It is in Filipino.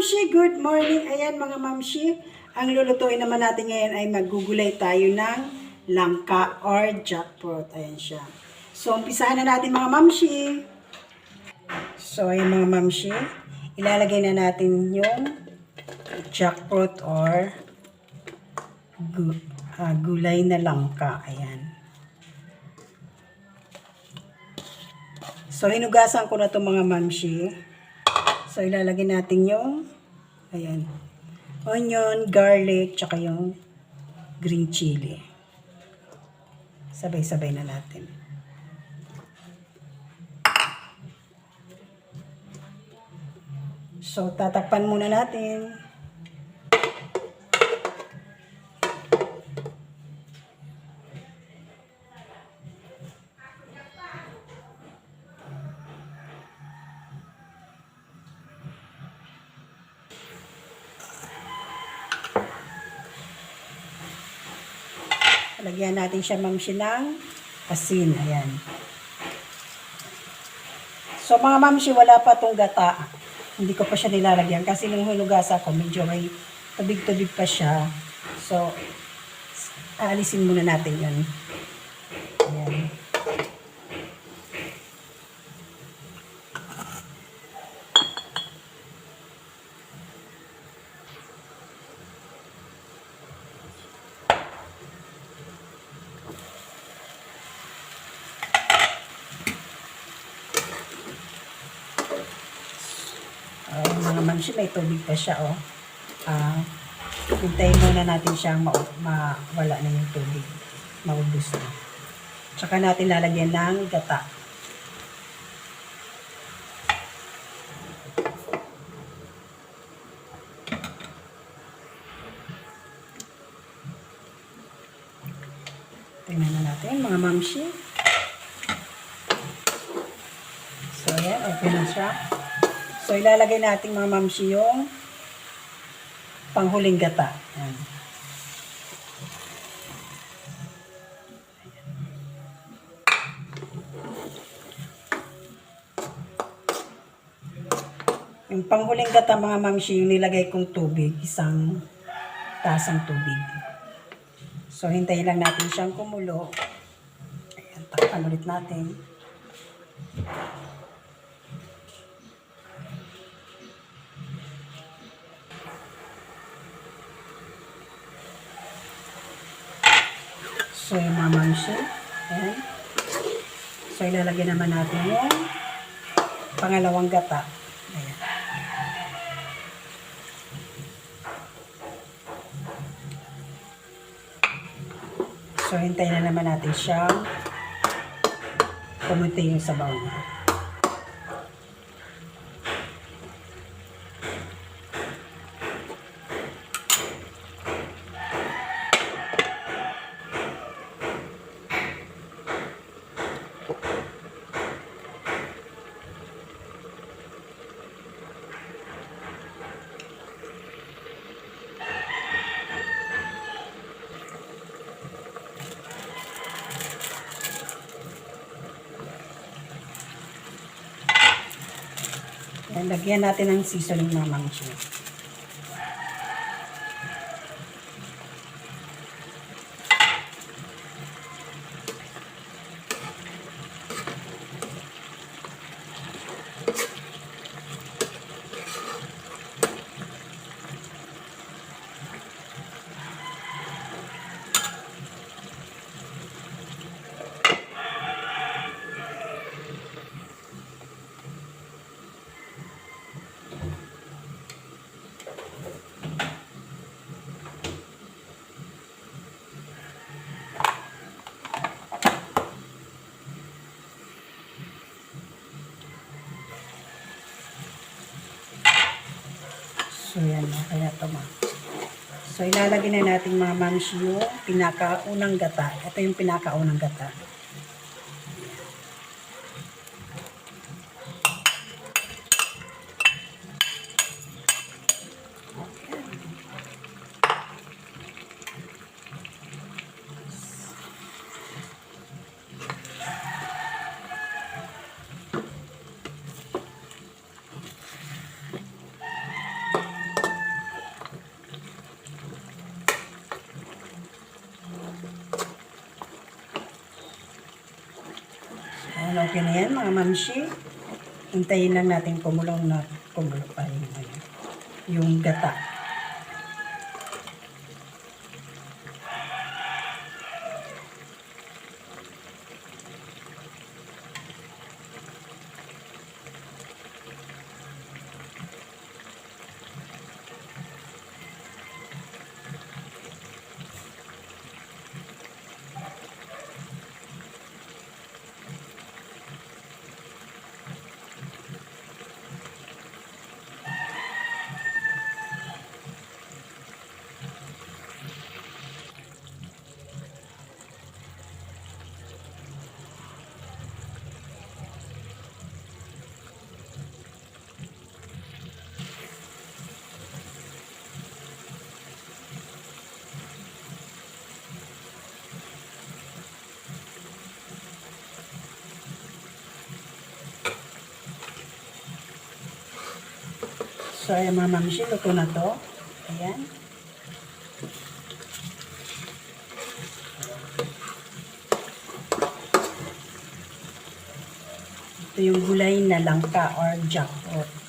mamshi, good morning. Ayan mga mamshi, ang lulutuin naman natin ngayon ay maggugulay tayo ng langka or jackfruit. Ayan siya. So, umpisahan na natin mga mamshi. So, ayan mga mamshi, ilalagay na natin yung jackfruit or gulay na langka. Ayan. So, hinugasan ko na ito mga mamshi. So, ilalagay natin yung, ayan, onion, garlic, tsaka yung green chili. Sabay-sabay na natin. So, tatakpan muna natin. Lagyan natin siya mamshi ng asin. Ayan. So mga mamshi, wala pa tong gata. Hindi ko pa siya nilalagyan kasi nung hinugasa ko, medyo may tubig-tubig pa siya. So, aalisin muna natin yun. Ayan. Mga mamshi, may tubig pa siya, oh. Hintayin muna natin siyang mawala na yung tubig. Maubos na. Tsaka natin lalagyan ng gata. Tingnan na natin, mga mamshi. So, ayan, open na siya. So, ilalagay natin mga mamshi yung panghuling gata. Ayan. Yung panghuling gata mga mamshi, yung nilagay kong tubig, isang tasang tubig. So, hintayin lang natin siyang kumulo. Ayan, takpan ulit natin. So, yung mga mamshi. Ayan. So, ilalagay naman natin yung pangalawang gata. Ayan. So, hintayin na naman natin siyang pumunti yung sabaw niya. Lagyan natin ng seasoning ng mamshi. So, yan. Okay na ito, ma. So, ilalagay na natin mga mamshi yung pinakaunang gata. Ito yung pinakaunang gata. Okay na yan mga mamshi. Hintayin lang natin kumulo pa yung gata. So, ayan mga mamshi, luto na to. Ayan. Ito yung gulay na langka or jackfruit.